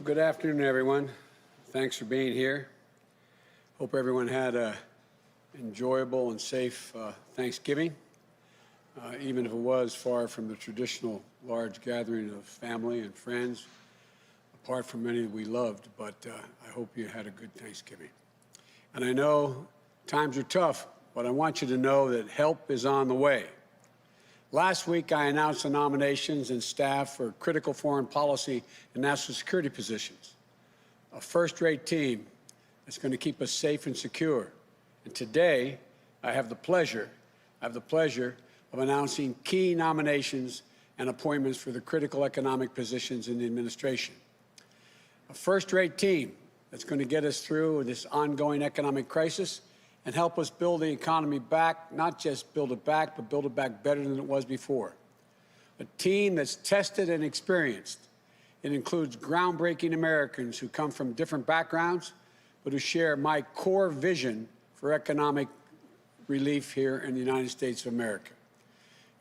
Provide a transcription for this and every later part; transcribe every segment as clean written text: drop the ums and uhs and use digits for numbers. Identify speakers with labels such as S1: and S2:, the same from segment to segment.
S1: good afternoon, everyone. Thanks for being here. Hope everyone had an enjoyable and safe Thanksgiving, even if it was far from the traditional large gathering of family and friends, apart from many that we loved, but I hope you had a good Thanksgiving. And I know times are tough, but I want you to know that help is on the way. Last week, I announced the nominations and staff for critical foreign policy and national security positions, a first-rate team that's going to keep us safe and secure. And today, I have the pleasure of announcing key nominations and appointments for the critical economic positions in the administration. A first-rate team that's going to get us through this ongoing economic crisis and help us build the economy back, not just build it back, but build it back better than it was before. A team that's tested and experienced. It includes groundbreaking Americans who come from different backgrounds, but who share my core vision for economic relief here in the United States of America.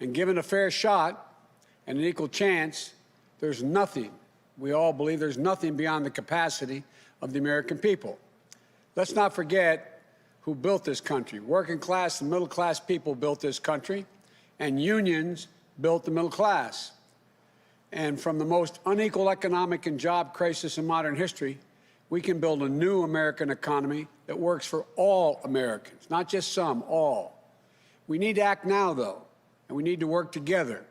S1: And given a fair shot and an equal chance, there's nothing, we all believe there's nothing beyond the capacity of the American people. Let's not forget who built this country. Working class and middle class people built this country, and unions built the middle class. And from the most unequal economic and job crisis in modern history, we can build a new American economy that works for all Americans, not just some, all. We need to act now, though, and we need to work together.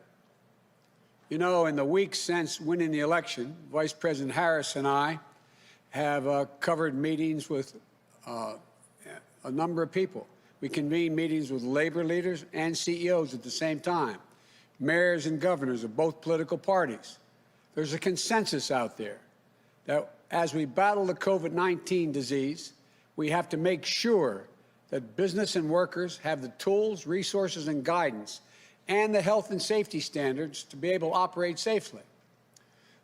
S1: You know, in the weeks since winning the election, Vice President Harris and I have covered meetings with a number of people. We convened meetings with labor leaders and CEOs at the same time, mayors and governors of both political parties. There's a consensus out there that as we battle the COVID-19 disease, we have to make sure that business and workers have the tools, resources, and guidance, and the health and safety standards to be able to operate safely.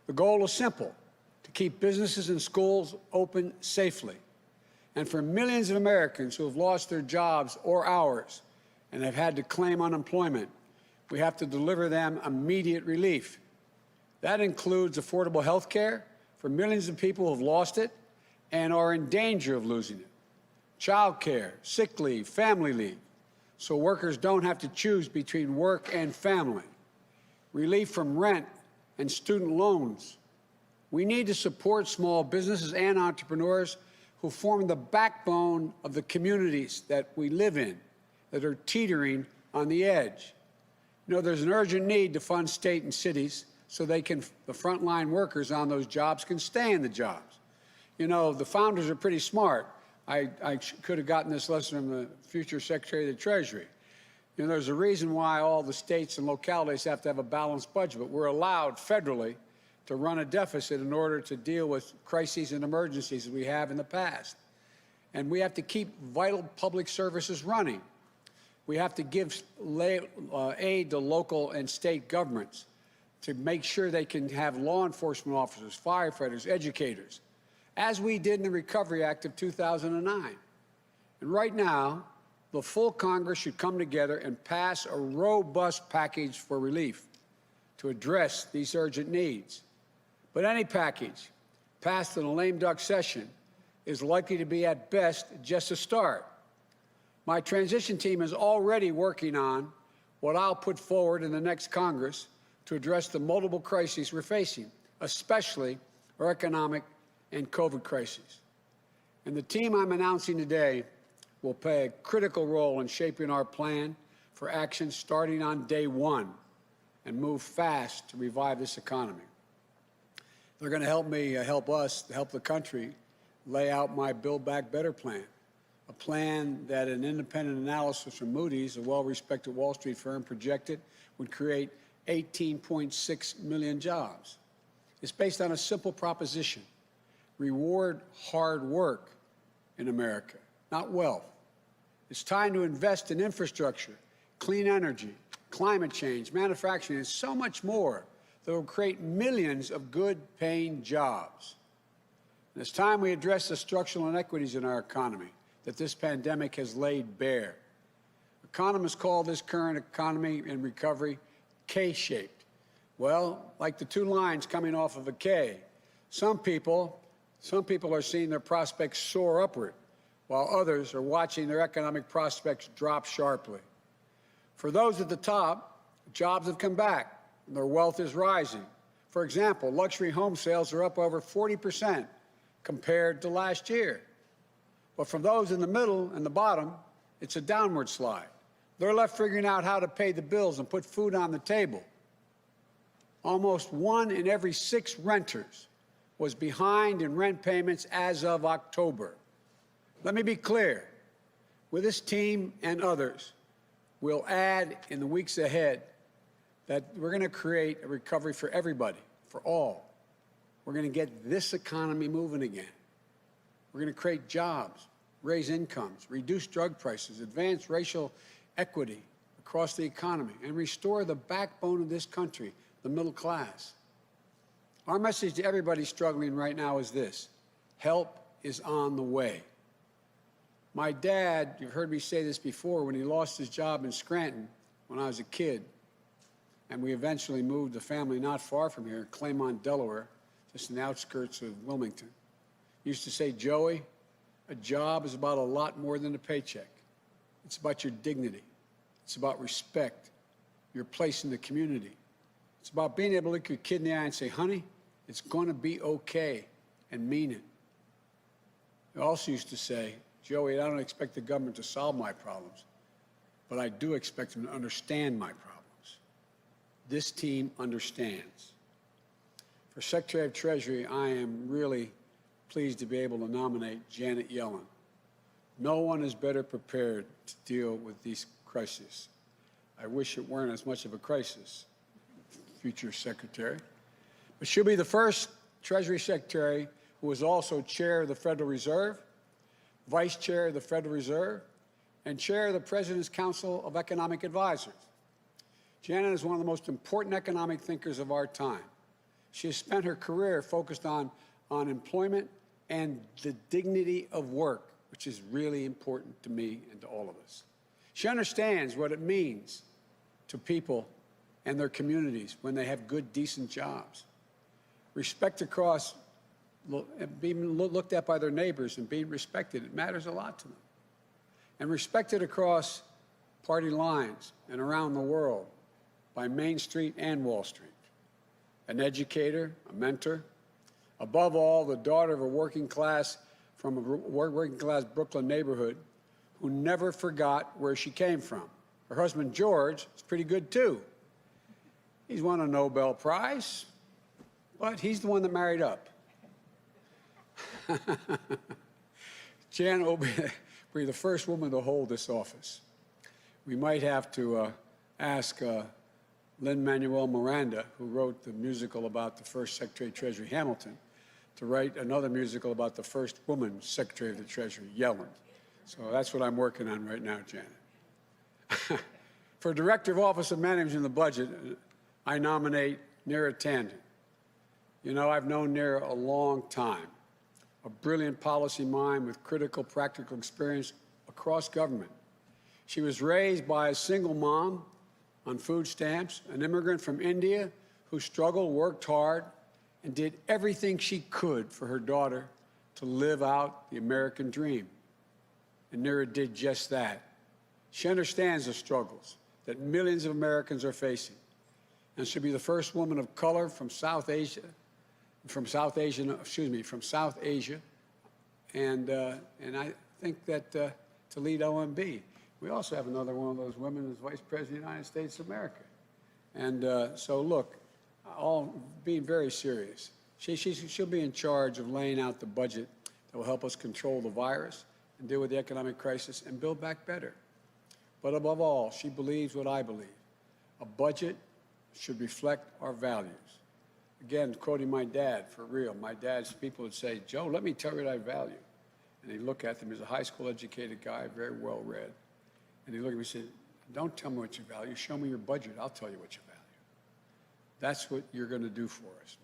S1: The goal is simple: to keep businesses and schools open safely. And for millions of Americans who have lost their jobs or hours and have had to claim unemployment, we have to deliver them immediate relief. That includes affordable health care for millions of people who have lost it and are in danger of losing it, child care, sick leave, family leave, so workers don't have to choose between work and family, relief from rent and student loans. We need to support small businesses and entrepreneurs who form the backbone of the communities that we live in, that are teetering on the edge. You know, there's an urgent need to fund state and cities so the frontline workers on those jobs can stay in the jobs. You know, the founders are pretty smart. I could have gotten this lesson from the future Secretary of the Treasury. You know, there's a reason why all the states and localities have to have a balanced budget, but we're allowed federally to run a deficit in order to deal with crises and emergencies that we have in the past. And we have to keep vital public services running. We have to give aid to local and state governments to make sure they can have law enforcement officers, firefighters, educators, as we did in the Recovery Act of 2009. And right now, the full Congress should come together and pass a robust package for relief to address these urgent needs. But any package passed in a lame duck session is likely to be, at best, just a start. My transition team is already working on what I'll put forward in the next Congress to address the multiple crises we're facing, especially our economic and COVID crises. And the team I'm announcing today will play a critical role in shaping our plan for action starting on day one and move fast to revive this economy. They're going to help me help the country lay out my Build Back Better plan, a plan that an independent analysis from Moody's, a well-respected Wall Street firm, projected would create 18.6 million jobs. It's based on a simple proposition: reward hard work in America, not wealth. It's time to invest in infrastructure, clean energy, climate change, manufacturing, and so much more that will create millions of good-paying jobs. And it's time we address the structural inequities in our economy that this pandemic has laid bare. Economists call this current economy in recovery K-shaped. Well, like the two lines coming off of a K, Some people are seeing their prospects soar upward, while others are watching their economic prospects drop sharply. For those at the top, jobs have come back and their wealth is rising. For example, luxury home sales are up over 40% compared to last year. But for those in the middle and the bottom, it's a downward slide. They're left figuring out how to pay the bills and put food on the table. Almost 1 in every 6 renters was behind in rent payments as of October. Let me be clear. With this team and others, we'll add in the weeks ahead that we're going to create a recovery for everybody, for all. We're going to get this economy moving again. We're going to create jobs, raise incomes, reduce drug prices, advance racial equity across the economy, and restore the backbone of this country, the middle class. Our message to everybody struggling right now is this: help is on the way. My dad, you've heard me say this before, when he lost his job in Scranton when I was a kid, and we eventually moved the family not far from here, Claymont, Delaware, just in the outskirts of Wilmington, he used to say, Joey, a job is about a lot more than a paycheck. It's about your dignity. It's about respect, your place in the community. It's about being able to look your kid in the eye and say, honey, it's going to be okay, and mean it. He also used to say, Joey, I don't expect the government to solve my problems, but I do expect them to understand my problems. This team understands. For Secretary of Treasury, I am really pleased to be able to nominate Janet Yellen. No one is better prepared to deal with these crises. I wish it weren't as much of a crisis, future Secretary. But she'll be the first Treasury Secretary who is also Chair of the Federal Reserve, Vice Chair of the Federal Reserve, and Chair of the President's Council of Economic Advisors. Janet is one of the most important economic thinkers of our time. She has spent her career focused on employment and the dignity of work, which is really important to me and to all of us. She understands what it means to people and their communities when they have good, decent jobs. Respect across, being looked at by their neighbors and being respected, it matters a lot to them. And respected across party lines and around the world by Main Street and Wall Street. An educator, a mentor, above all, the daughter of a working class from a working class Brooklyn neighborhood who never forgot where she came from. Her husband, George, is pretty good, too. He's won a Nobel Prize, but he's the one that married up. Janet will be the first woman to hold this office. We might have to ask Lin-Manuel Miranda, who wrote the musical about the first Secretary of Treasury, Hamilton, to write another musical about the first woman Secretary of the Treasury, Yellen. So that's what I'm working on right now, Janet. For Director of Office of Managing the Budget, I nominate Neera Tanden. You know, I've known Neera a long time, a brilliant policy mind with critical practical experience across government. She was raised by a single mom on food stamps, an immigrant from India who struggled, worked hard, and did everything she could for her daughter to live out the American dream. And Neera did just that. She understands the struggles that millions of Americans are facing, and she'll be the first woman of color from South Asia, and I think that to lead OMB. We also have another one of those women as Vice President of the United States of America. And so look, all being very serious. She'll be in charge of laying out the budget that will help us control the virus and deal with the economic crisis and build back better. But above all, she believes what I believe. A budget should reflect our values. Again, quoting my dad, for real, my dad's people would say, Joe, let me tell you what I value. And he'd look at them, he's a high school educated guy, very well read. And he'd look at me and say, don't tell me what you value, show me your budget, I'll tell you what you value. That's what you're going to do for us.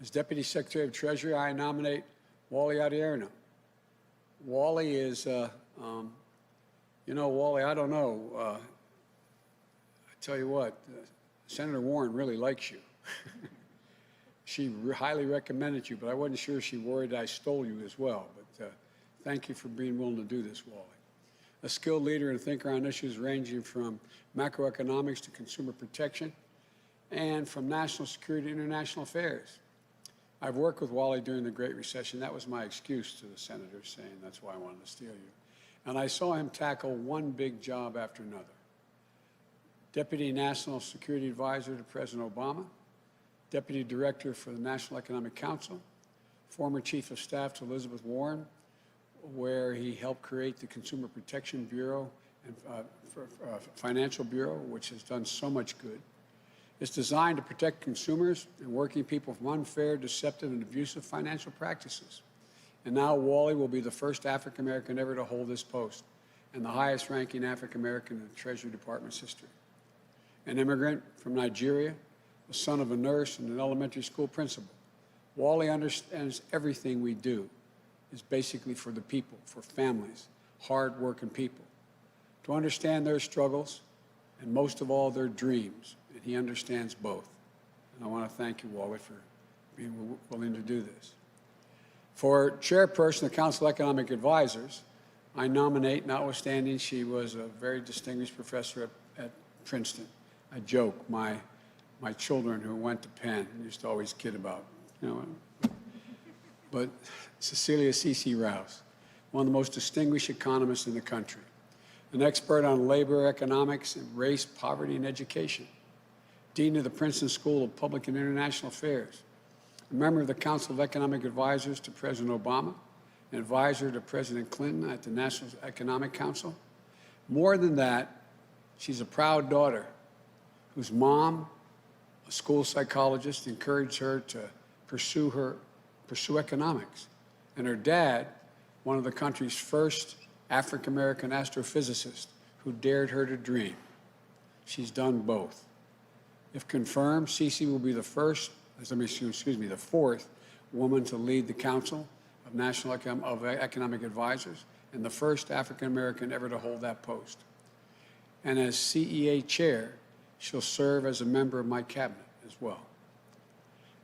S1: As Deputy Secretary of Treasury, I nominate Wally Adierno. Wally is, you know, Wally, I don't know. I tell you what, Senator Warren really likes you. she highly recommended you, but I wasn't sure she worried I stole you as well. But thank you for being willing to do this, Wally. A skilled leader and thinker on issues ranging from macroeconomics to consumer protection and from national security to international affairs. I've worked with Wally during the Great Recession. That was my excuse to the senators, saying that's why I wanted to steal you. And I saw him tackle one big job after another. Deputy National Security Advisor to President Obama, Deputy Director for the National Economic Council, former Chief of Staff to Elizabeth Warren, where he helped create the Consumer Protection Bureau and Financial Bureau, which has done so much good. It's designed to protect consumers and working people from unfair, deceptive, and abusive financial practices. And now Wally will be the first African-American ever to hold this post and the highest-ranking African-American in the Treasury Department's history. An immigrant from Nigeria, the son of a nurse and an elementary school principal, Wally understands everything we do is basically for the people, for families, hard-working people, to understand their struggles and most of all their dreams. And he understands both. And I want to thank you, Wally, for being willing to do this. For chairperson of the Council of Economic Advisors, I nominate, notwithstanding she was a very distinguished professor at Princeton. I joke, my children who went to Penn used to always kid about, but Cecilia C.C. Rouse, one of the most distinguished economists in the country, an expert on labor, economics, and race, poverty, and education, dean of the Princeton School of Public and International Affairs, a member of the Council of Economic Advisors to President Obama, an advisor to President Clinton at the National Economic Council. More than that, she's a proud daughter whose mom, a school psychologist, encouraged her to pursue economics, and her dad, one of the country's first African-American astrophysicists who dared her to dream. She's done both. If confirmed, Cece will be the fourth woman to lead the Council of National Economic Advisors and the first African-American ever to hold that post. And as CEA chair, she'll serve as a member of my cabinet as well.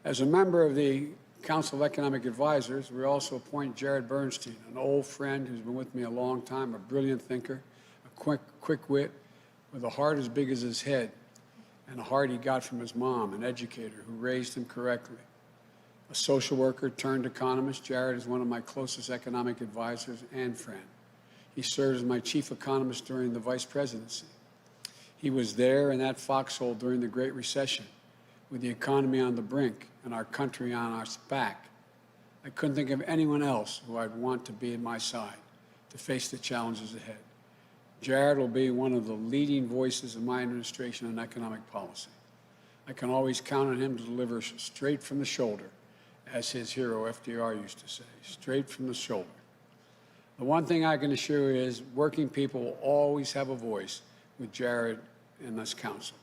S1: As a member of the Council of Economic Advisors, we also appoint Jared Bernstein, an old friend who's been with me a long time, a brilliant thinker, a quick wit, with a heart as big as his head, and a heart he got from his mom, an educator who raised him correctly. A social worker turned economist, Jared is one of my closest economic advisors and friend. He served as my chief economist during the vice presidency. He was there in that foxhole during the Great Recession, with the economy on the brink and our country on our back. I couldn't think of anyone else who I'd want to be at my side to face the challenges ahead. Jared will be one of the leading voices of my administration on economic policy. I can always count on him to deliver straight from the shoulder, as his hero FDR used to say, straight from the shoulder. The one thing I can assure you is working people will always have a voice with Jared in this council.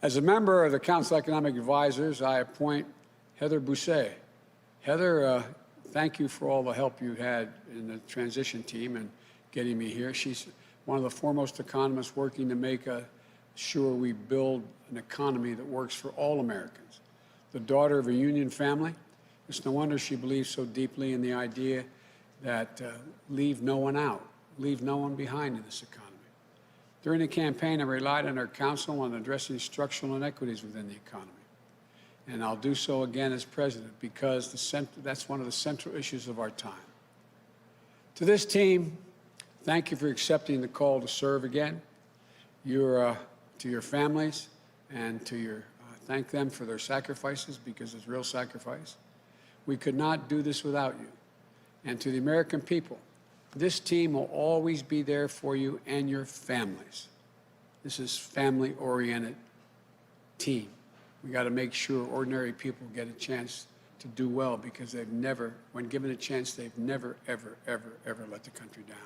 S1: As a member of the Council of Economic Advisors, I appoint Heather Bousset. Heather, thank you for all the help you had in the transition team and getting me here. She's one of the foremost economists working to make sure we build an economy that works for all Americans. The daughter of a union family, it's no wonder she believes so deeply in the idea that leave no one out, leave no one behind in this economy. During the campaign, I relied on her counsel on addressing structural inequities within the economy. And I'll do so again as president because that's one of the central issues of our time. To this team, thank you for accepting the call to serve again. To your families and to your, thank them for their sacrifices because it's real sacrifice. We could not do this without you. And to the American people, this team will always be there for you and your families. This is family-oriented team. We got to make sure ordinary people get a chance to do well because they've never, when given a chance, they've never, ever, ever, ever let the country down.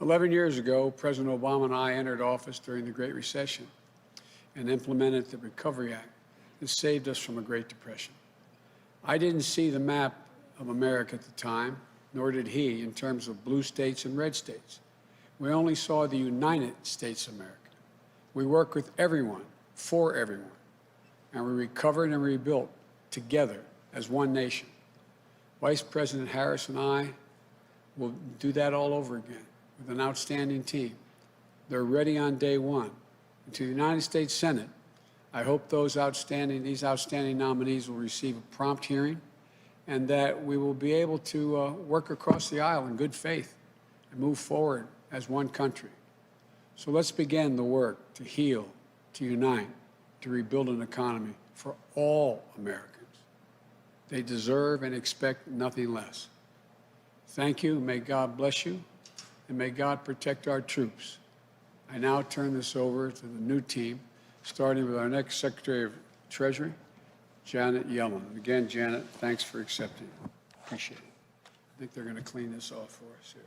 S1: 11 years ago, President Obama and I entered office during the Great Recession and implemented the Recovery Act that saved us from a Great Depression. I didn't see the map of America at the time, nor did he, in terms of blue states and red states. We only saw the United States of America. We worked with everyone, for everyone, and we recovered and rebuilt together as one nation. Vice President Harris and I will do that all over again with an outstanding team. They're ready on day one. And to the United States Senate, I hope these outstanding nominees will receive a prompt hearing and that we will be able to work across the aisle in good faith and move forward as one country. So let's begin the work to heal, to unite, to rebuild an economy for all Americans. They deserve and expect nothing less. Thank you. May God bless you, and may God protect our troops. I now turn this over to the new team, starting with our next Secretary of Treasury, Janet Yellen. Again, Janet, thanks for accepting. Appreciate it. I think they're going to clean this off for us here.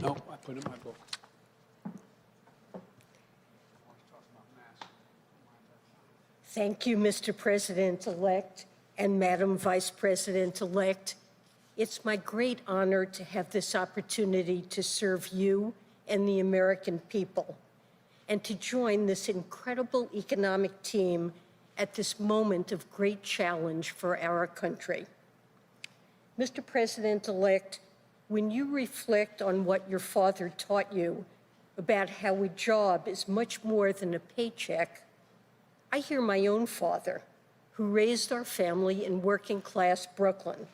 S1: No, I put it in my book.
S2: Thank you, Mr. President-elect and Madam Vice President-elect. It's my great honor to have this opportunity to serve you and the American people, and to join this incredible economic team at this moment of great challenge for our country. Mr. President-elect, when you reflect on what your father taught you about how a job is much more than a paycheck, I hear my own father, who raised our family in working-class Brooklyn.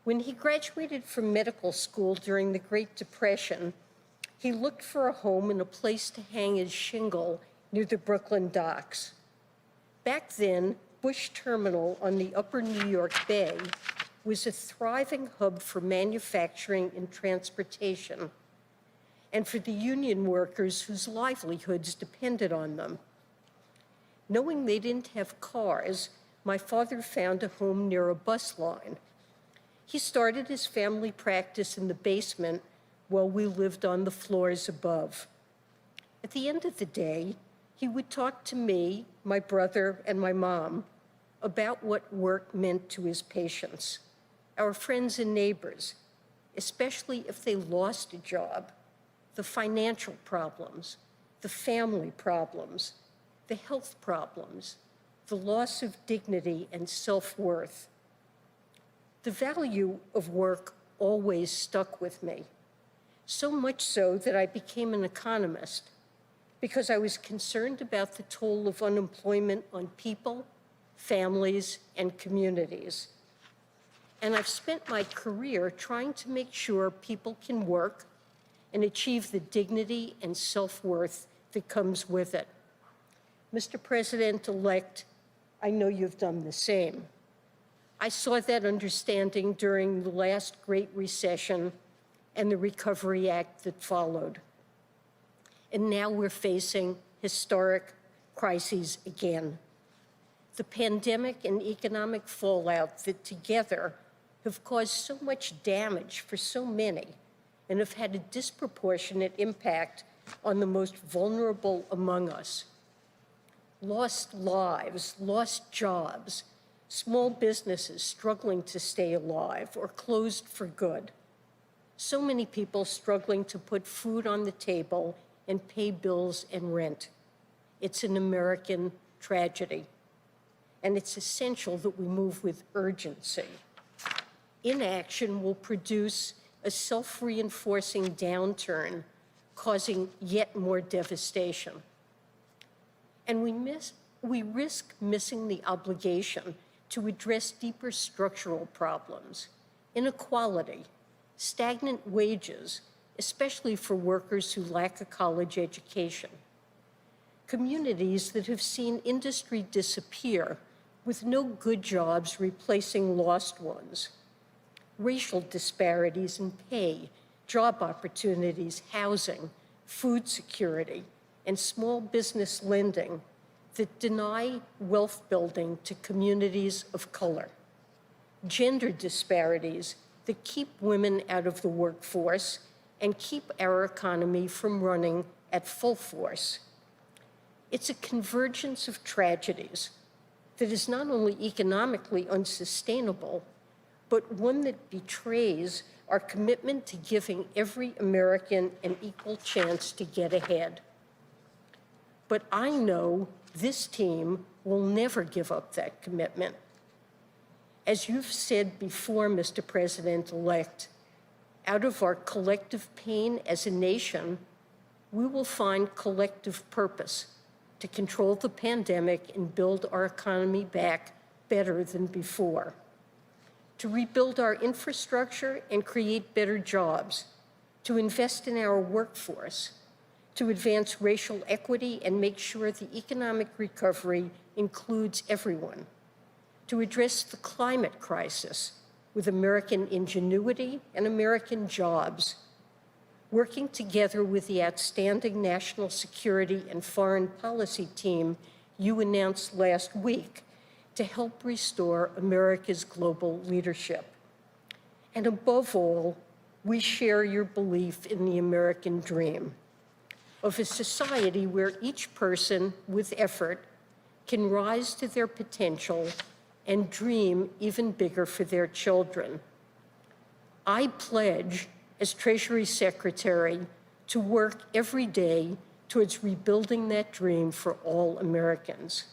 S2: When he graduated from medical school during the Great Depression, he looked for a home and a place to hang his shingle near the Brooklyn docks. Back then, Bush Terminal on the upper New York Bay was a thriving hub for manufacturing and transportation, and for the union workers whose livelihoods depended on them. Knowing they didn't have cars, my father found a home near a bus line. He started his family practice in the basement while we lived on the floors above. At the end of the day, he would talk to me, my brother, and my mom about what work meant to his patients, our friends and neighbors, especially if they lost a job, the financial problems, the family problems, the health problems, the loss of dignity and self-worth. The value of work always stuck with me, so much so that I became an economist because I was concerned about the toll of unemployment on people, families, and communities. And I've spent my career trying to make sure people can work and achieve the dignity and self-worth that comes with it. Mr. President-elect, I know you've done the same. I saw that understanding during the last Great Recession and the Recovery Act that followed. And now we're facing historic crises again. The pandemic and economic fallout that together have caused so much damage for so many and have had a disproportionate impact on the most vulnerable among us. Lost lives, lost jobs, small businesses struggling to stay alive or closed for good. So many people struggling to put food on the table and pay bills and rent. It's an American tragedy, and it's essential that we move with urgency. Inaction will produce a self-reinforcing downturn, causing yet more devastation. And we risk missing the obligation to address deeper structural problems, inequality, stagnant wages, especially for workers who lack a college education. Communities that have seen industry disappear with no good jobs replacing lost ones. Racial disparities in pay, job opportunities, housing, food security, and small business lending that deny wealth building to communities of color. gender disparities that keep women out of the workforce and keep our economy from running at full force. It's a convergence of tragedies that is not only economically unsustainable, but one that betrays our commitment to giving every American an equal chance to get ahead. But I know this team will never give up that commitment. As you've said before, Mr. President-elect, out of our collective pain as a nation, we will find collective purpose to control the pandemic and build our economy back better than before, to rebuild our infrastructure and create better jobs, to invest in our workforce, to advance racial equity and make sure the economic recovery includes everyone, to address the climate crisis with American ingenuity and American jobs, working together with the outstanding national security and foreign policy team you announced last week to help restore America's global leadership. And above all, we share your belief in the American dream of a society where each person with effort can rise to their potential and dream even bigger for their children. I pledge, as Treasury Secretary, to work every day towards rebuilding that dream for all Americans.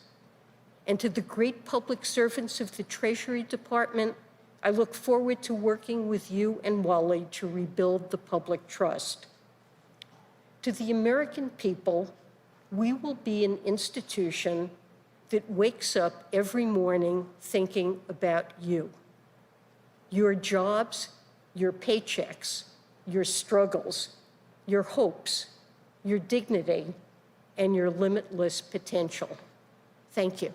S2: And to the great public servants of the Treasury Department, I look forward to working with you and Wally to rebuild the public trust. To the American people, we will be an institution that wakes up every morning thinking about you, your jobs, your paychecks, your struggles, your hopes, your dignity, and your limitless potential. Thank you.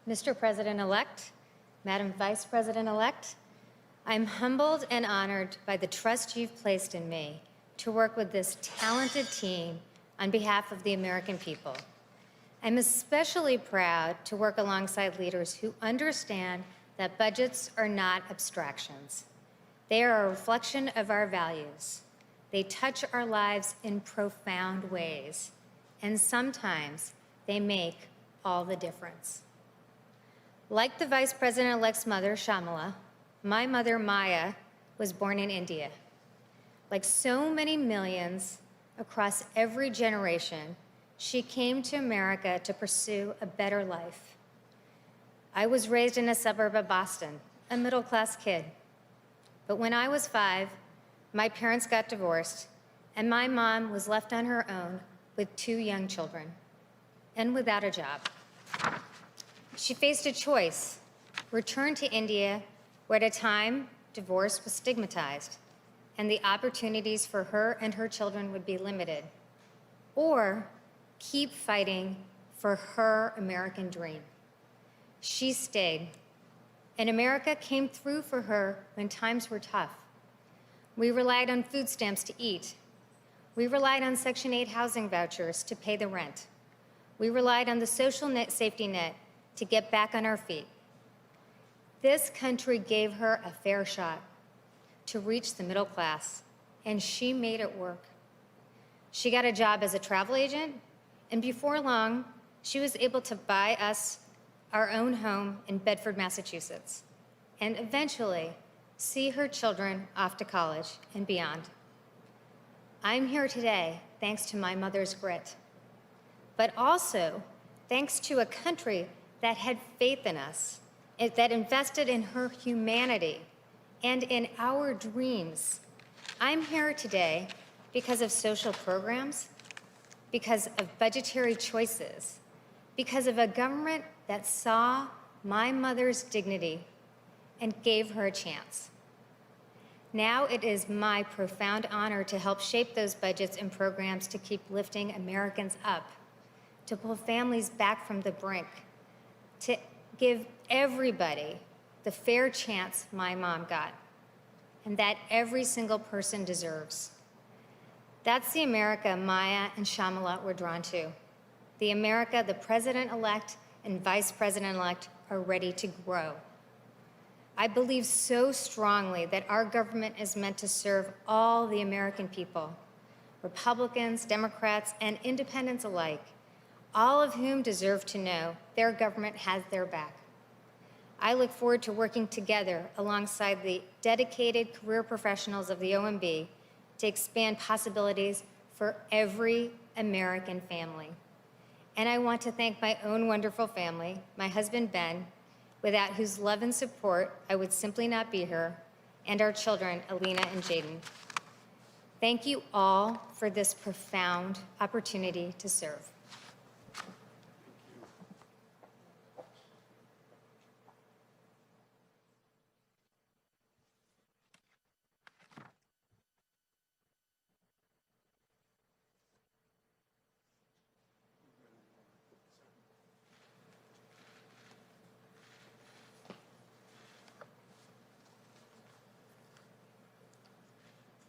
S3: Mr. President-elect, Madam Vice President-elect, I'm humbled and honored by the trust you've placed in me to work with this talented team on behalf of the American people. I'm especially proud to work alongside leaders who understand that budgets are not abstractions. They are a reflection of our values. They touch our lives in profound ways, and sometimes they make all the difference. Like the Vice President-elect's mother, Shamala, my mother, Maya, was born in India. Like so many millions across every generation, she came to America to pursue a better life. I was raised in a suburb of Boston, a middle-class kid. But when I was 5, my parents got divorced, and my mom was left on her own with 2 young children and without a job. She faced a choice: return to India, where at a time divorce was stigmatized and the opportunities for her and her children would be limited, or keep fighting for her American dream. She stayed, and America came through for her when times were tough. We relied on food stamps to eat. We relied on Section 8 housing vouchers to pay the rent. We relied on the social safety net to get back on our feet. This country gave her a fair shot to reach the middle class, and she made it work. She got a job as a travel agent, and before long, she was able to buy us our own home in Bedford, Massachusetts, and eventually see her children off to college and beyond. I'm here today thanks to my mother's grit, but also thanks to a country that had faith in us, that invested in her humanity and in our dreams. I'm here today because of social programs, because of budgetary choices, because of a government that saw my mother's dignity and gave her a chance. Now it is my profound honor to help shape those budgets and programs to keep lifting Americans up, to pull families back from the brink, to give everybody the fair chance my mom got, and that every single person deserves. That's the America Maya and Shyamalan were drawn to, the America the President-elect and Vice President-elect are ready to grow. I believe so strongly that our government is meant to serve all the American people, Republicans, Democrats, and independents alike, all of whom deserve to know their government has their back. I look forward to working together alongside the dedicated career professionals of the OMB to expand possibilities for every American family. And I want to thank my own wonderful family, my husband, Ben, without whose love and support I would simply not be here, and our children, Alina and Jaden. Thank you all for this profound opportunity to serve.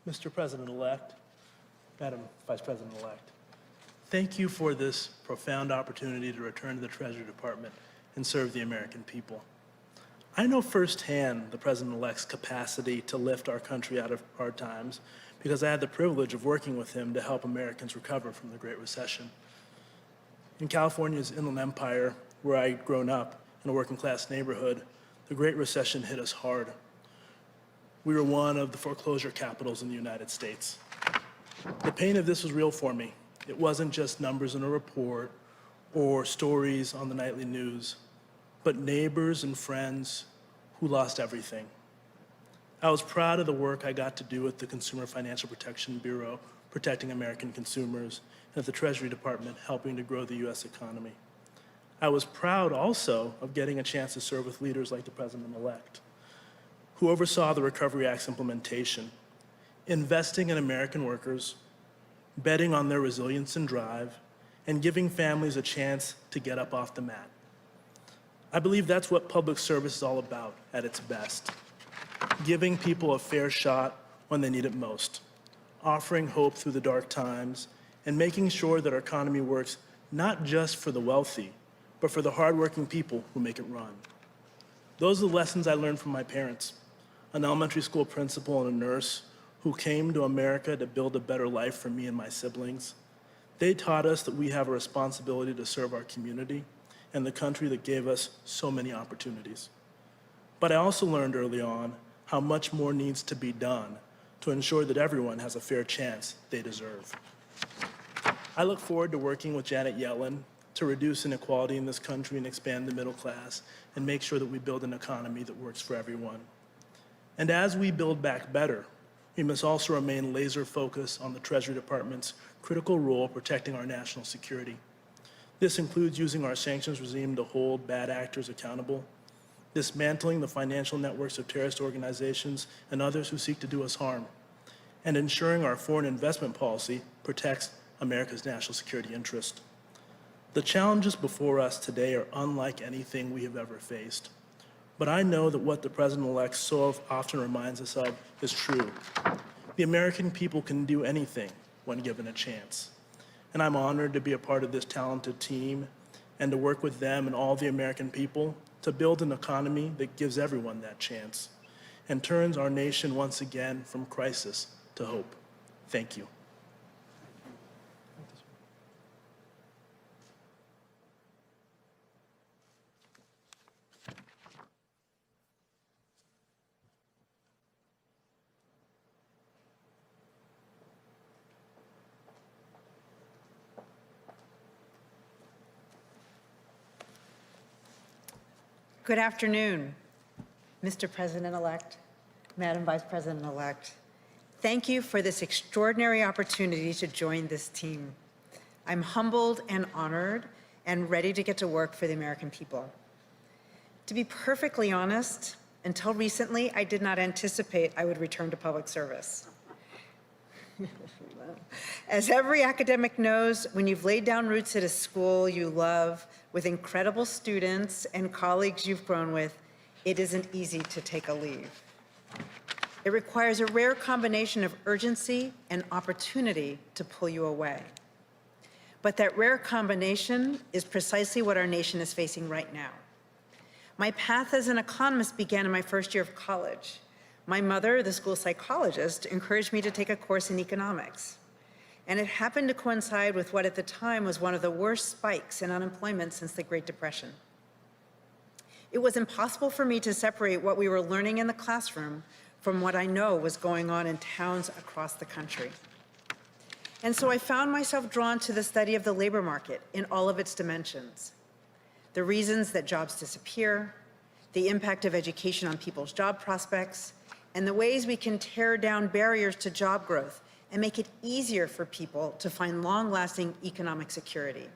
S4: Mr. President-elect, Madam Vice President-elect, thank you for this profound opportunity to return to the Treasury Department and serve the American people. I know firsthand the President-elect's capacity to lift our country out of hard times because I had the privilege of working with him to help Americans recover from the Great Recession. In California's Inland Empire, where I'd grown up in a working-class neighborhood, the Great Recession hit us hard. We were one of the foreclosure capitals in the United States. The pain of this was real for me. It wasn't just numbers in a report or stories on the nightly news, but neighbors and friends who lost everything. I was proud of the work I got to do at the Consumer Financial Protection Bureau, protecting American consumers, and at the Treasury Department, helping to grow the U.S. economy. I was proud also of getting a chance to serve with leaders like the President-elect, who oversaw the Recovery Act's implementation, investing in American workers, betting on their resilience and drive, and giving families a chance to get up off the mat. I believe that's what public service is all about at its best, giving people a fair shot when they need it most, offering hope through the dark times, and making sure that our economy works not just for the wealthy, but for the hardworking people who make it run. Those are the lessons I learned from my parents, an elementary school principal and a nurse who came to America to build a better life for me and my siblings. They taught us that we have a responsibility to serve our community and the country that gave us so many opportunities. But I also learned early on how much more needs to be done to ensure that everyone has a fair chance they deserve. I look forward to working with Janet Yellen to reduce inequality in this country and expand the middle class and make sure that we build an economy that works for everyone. And as we build back better, we must also remain laser focused on the Treasury Department's critical role protecting our national security. This includes using our sanctions regime to hold bad actors accountable, dismantling the financial networks of terrorist organizations and others who seek to do us harm, and ensuring our foreign investment policy protects America's national security interest. The challenges before us today are unlike anything we have ever faced. But I know that what the President-elect so often reminds us of is true. The American people can do anything when given a chance. And I'm honored to be a part of this talented team and to work with them and all the American people to build an economy that gives everyone that chance and turns our nation once again from crisis to hope. Thank you.
S5: Good afternoon, Mr. President-elect, Madam Vice President-elect. Thank you for this extraordinary opportunity to join this team. I'm humbled and honored and ready to get to work for the American people. To be perfectly honest, Until recently, I did not anticipate I would return to public service. As every academic knows, when you've laid down roots at a school you love, with incredible students and colleagues you've grown with, it isn't easy to take a leave. It requires a rare combination of urgency and opportunity to pull you away. But that rare combination is precisely what our nation is facing right now. My path as an economist began in my first year of college. My mother, the school psychologist, encouraged me to take a course in economics. And it happened to coincide with what at the time was one of the worst spikes in unemployment since the Great Depression. It was impossible for me to separate what we were learning in the classroom from what I know was going on in towns across the country. And so I found myself drawn to the study of the labor market in all of its dimensions. The reasons that jobs disappear, the impact of education on people's job prospects, and the ways we can tear down barriers to job growth and make it easier for people to find long-lasting economic security.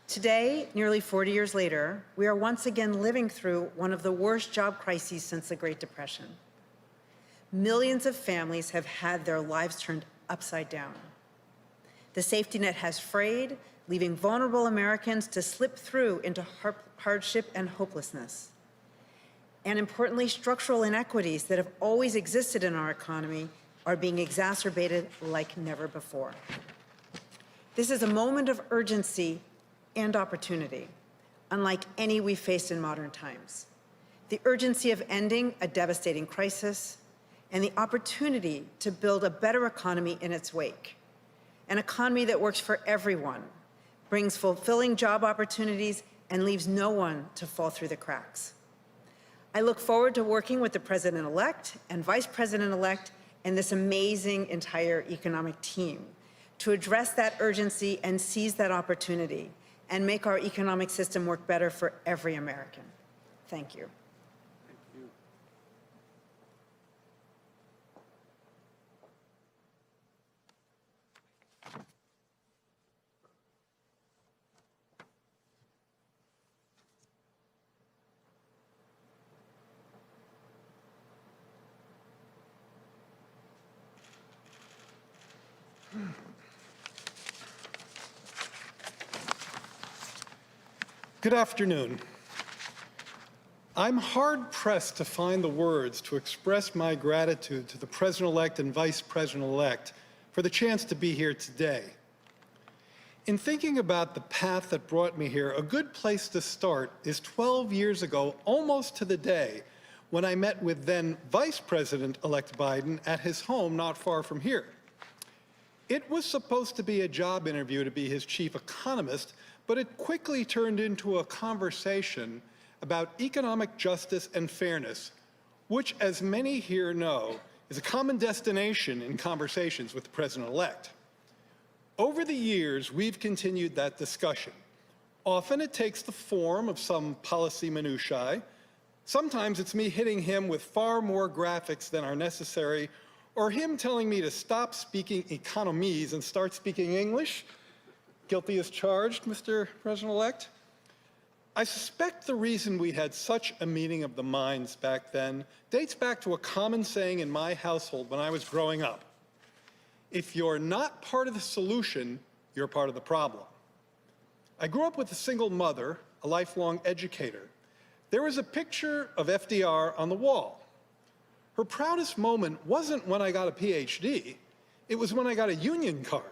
S5: Today, nearly 40 years later, we are once again living through one of the worst job crises since the Great Depression. Millions of families have had their lives turned upside down. The safety net has frayed, leaving vulnerable Americans to slip through into hardship and hopelessness. And importantly, structural inequities that have always existed in our economy are being exacerbated like never before. This is a moment of urgency and opportunity, unlike any we've faced in modern times. The urgency of ending a devastating crisis and the opportunity to build a better economy in its wake. An economy that works for everyone, brings fulfilling job opportunities, and leaves no one to fall through the cracks. I look forward to working with the President-elect and Vice President-elect and this amazing entire economic team to address that urgency and seize that opportunity and make our economic system work better for every American. Thank you.
S6: Good afternoon. I'm hard-pressed to find the words to express my gratitude to the President-elect and Vice President-elect for the chance to be here today. In thinking about the path that brought me here, a good place to start is 12 years ago, almost to the day, when I met with then Vice President-elect Biden at his home not far from here. It was supposed to be a job interview to be his chief economist, but it quickly turned into a conversation about economic justice and fairness, which, as many here know, is a common destination in conversations with the President-elect. Over the years, we've continued that discussion. Often it takes the form of some policy minutiae. Sometimes it's me hitting him with far more graphics than are necessary, or him telling me to stop speaking economese and start speaking English. Guilty as charged, Mr. President-elect. I suspect the reason we had such a meeting of the minds back then dates back to a common saying in my household when I was growing up. If you're not part of the solution, you're part of the problem. I grew up with a single mother, a lifelong educator. There was a picture of FDR on the wall. Her proudest moment wasn't when I got a PhD, it was when I got a union card.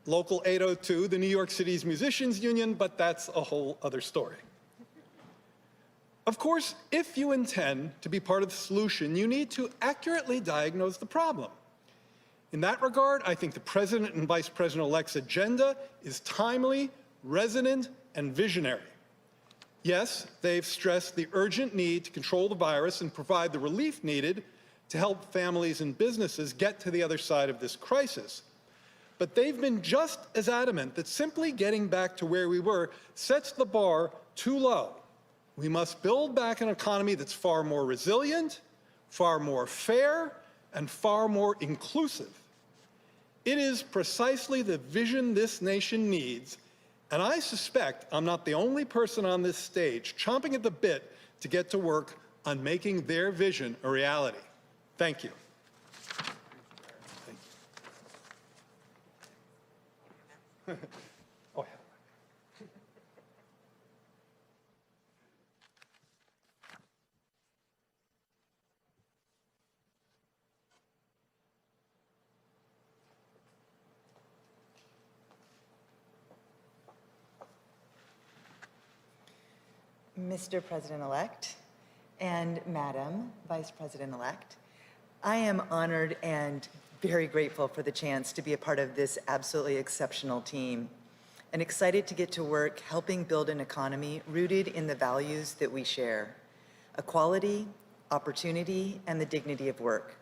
S6: Local 802, the New York City's Musicians Union, but that's a whole other story. Of course, if you intend to be part of the solution, you need to accurately diagnose the problem. In that regard, I think the President and Vice President-elect's agenda is timely, resonant, and visionary. Yes, they've stressed the urgent need to control the virus and provide the relief needed to help families and businesses get to the other side of this crisis. But they've been just as adamant that simply getting back to where we were sets the bar too low. We must build back an economy that's far more resilient, far more fair, and far more inclusive. It is precisely the vision this nation needs, and I suspect I'm not the only person on this stage chomping at the bit to get to work on making their vision a reality. Thank you. Oh, yeah.
S5: Mr. President-elect and Madam Vice President-elect, I am honored and very grateful for the chance to be a part of this absolutely exceptional team and excited to get to work helping build an economy rooted in the values that we share: equality, opportunity, and the dignity of work.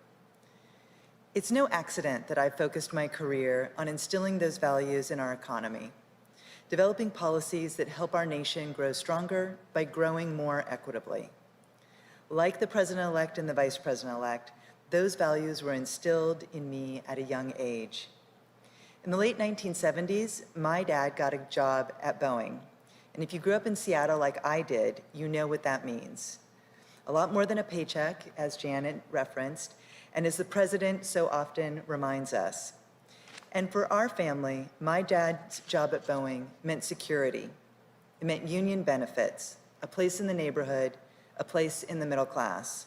S5: It's no accident that I've focused my career on instilling those values in our economy, developing policies that help our nation grow stronger by growing more equitably. Like the President-elect and the Vice President-elect, those values were instilled in me at a young age. In the late 1970s, my dad got a job at Boeing. And if you grew up in Seattle like I did, you know what that means. A lot more than a paycheck, as Janet referenced, and as the President so often reminds us. And for our family, my dad's job at Boeing meant security. It meant union benefits, a place in the neighborhood, a place in the middle class.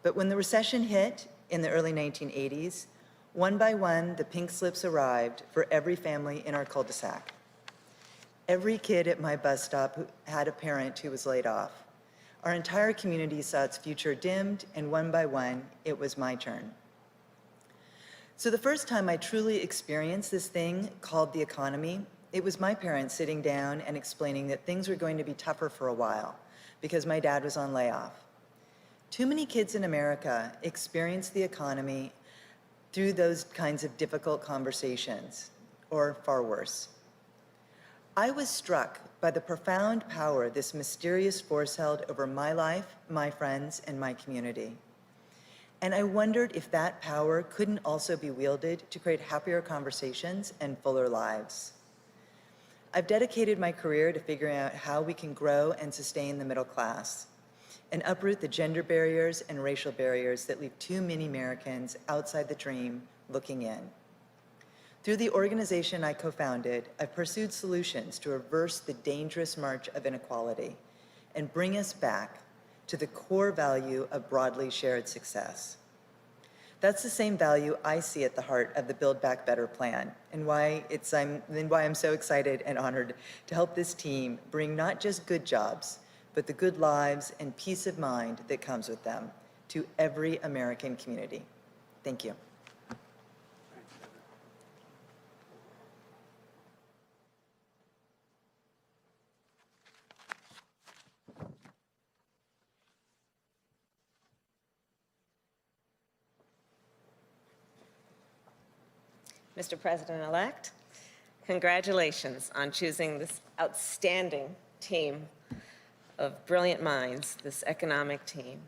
S5: But when the recession hit in the early 1980s, one by one, the pink slips arrived for every family in our cul-de-sac. Every kid at my bus stop who had a parent who was laid off. Our entire community saw its future dimmed, and one by one, it was my turn. So the first time I truly experienced this thing called the economy, it was my parents sitting down and explaining that things were going to be tougher for a while because my dad was on layoff. Too many kids in America experience the economy through those kinds of difficult conversations, or far worse. I was struck by the profound power this mysterious force held over my life, my friends, and my community. And I wondered if that power couldn't also be wielded to create happier conversations and fuller lives. I've dedicated my career to figuring out how we can grow and sustain the middle class and uproot the gender barriers and racial barriers that leave too many Americans outside the dream looking in. Through the organization I co-founded, I've pursued solutions to reverse the dangerous march of inequality and bring us back to the core value of broadly shared success. That's the same value I see at the heart of the Build Back Better plan, and why I'm so excited and honored to help this team bring not just good jobs, but the good lives and peace of mind that comes with them to every American community. Thank you.
S7: Mr. President-elect, congratulations on choosing this outstanding team of brilliant minds, this economic team.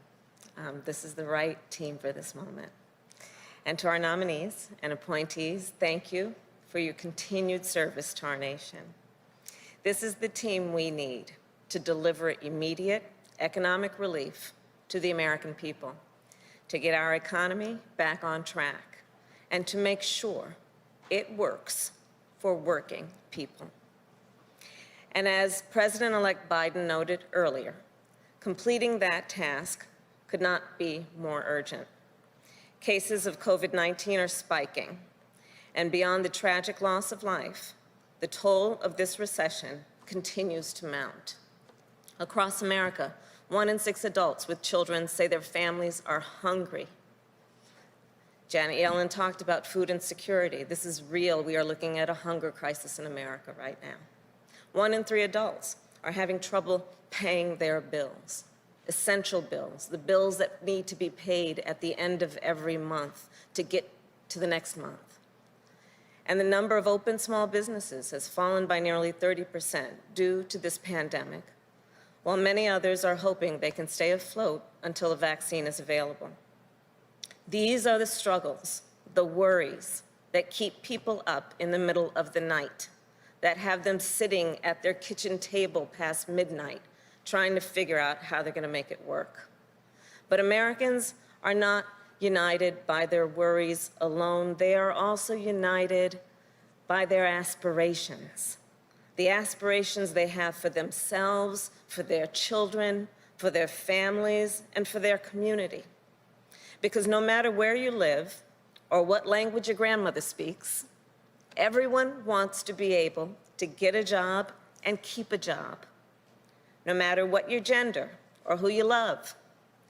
S7: This is the right team for this moment. And to our nominees and appointees, thank you for your continued service to our nation. This is the team we need to deliver immediate economic relief to the American people, to get our economy back on track, and to make sure it works for working people. And as President-elect Biden noted earlier, completing that task could not be more urgent. Cases of COVID-19 are spiking, and beyond the tragic loss of life, the toll of this recession continues to mount. Across America, 1 in 6 adults with children say their families are hungry. Janet Yellen talked about food insecurity. This is real. We are looking at a hunger crisis in America right now. 1 in 3 adults are having trouble paying their bills, essential bills, the bills that need to be paid at the end of every month to get to the next month. And the number of open small businesses has fallen by nearly 30% due to this pandemic, while many others are hoping they can stay afloat until a vaccine is available. These are the struggles, the worries that keep people up in the middle of the night, that have them sitting at their kitchen table past midnight, trying to figure out how they're going to make it work. But Americans are not united by their worries alone. They are also united by their aspirations, the aspirations they have for themselves, for their children, for their families, and for their community. Because no matter where you live or what language your grandmother speaks, everyone wants to be able to get a job and keep a job. No matter what your gender or who you love,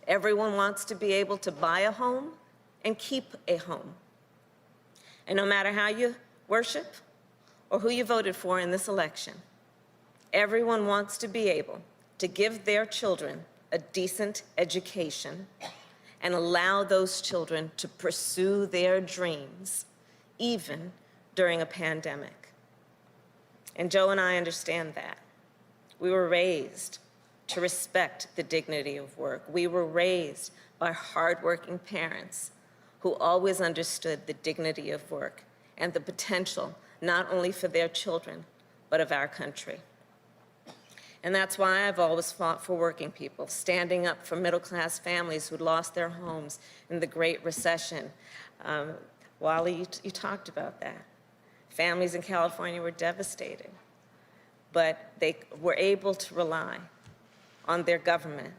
S7: everyone wants to be able to buy a home and keep a home. And no matter how you worship or who you voted for in this election, everyone wants to be able to give their children a decent education and allow those children to pursue their dreams, even during a pandemic. And Joe and I understand that. We were raised to respect the dignity of work. We were raised by hardworking parents who always understood the dignity of work and the potential not only for their children, but of our country. And that's why I've always fought for working people, standing up for middle-class families who lost their homes in the Great Recession. Wally, you talked about that. Families in California were devastated, but they were able to rely on their government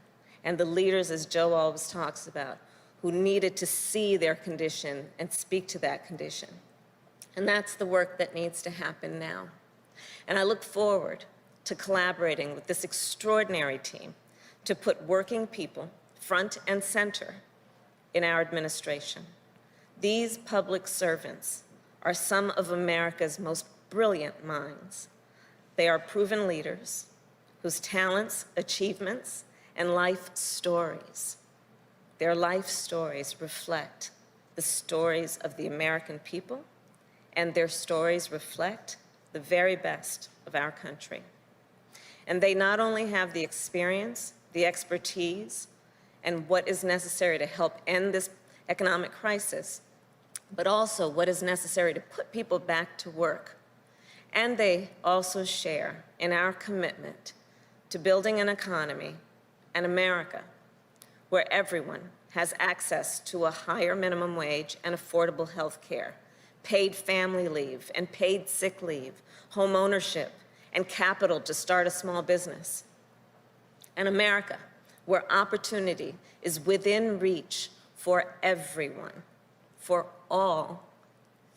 S7: and the leaders, as Joe always talks about, who needed to see their condition and speak to that condition. And that's the work that needs to happen now. And I look forward to collaborating with this extraordinary team to put working people front and center in our administration. These public servants are some of America's most brilliant minds. They are proven leaders whose talents, achievements, and life stories, their life stories reflect the stories of the American people, and their stories reflect the very best of our country. And they not only have the experience, the expertise, and what is necessary to help end this economic crisis, but also what is necessary to put people back to work. And they also share in our commitment to building an economy, an America, where everyone has access to a higher minimum wage and affordable health care, paid family leave and paid sick leave, home ownership, and capital to start a small business. An America where opportunity is within reach for everyone, for all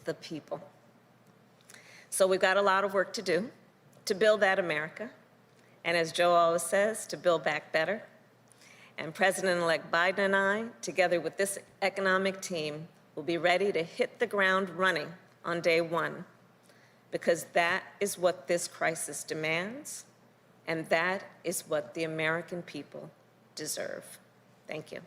S7: the people. So we've got a lot of work to do to build that America, and as Joe always says, to build back better. And President-elect Biden and I, together with this economic team, will be ready to hit the ground running on day one, because that is what this crisis demands, and that is what the American people deserve. Thank you.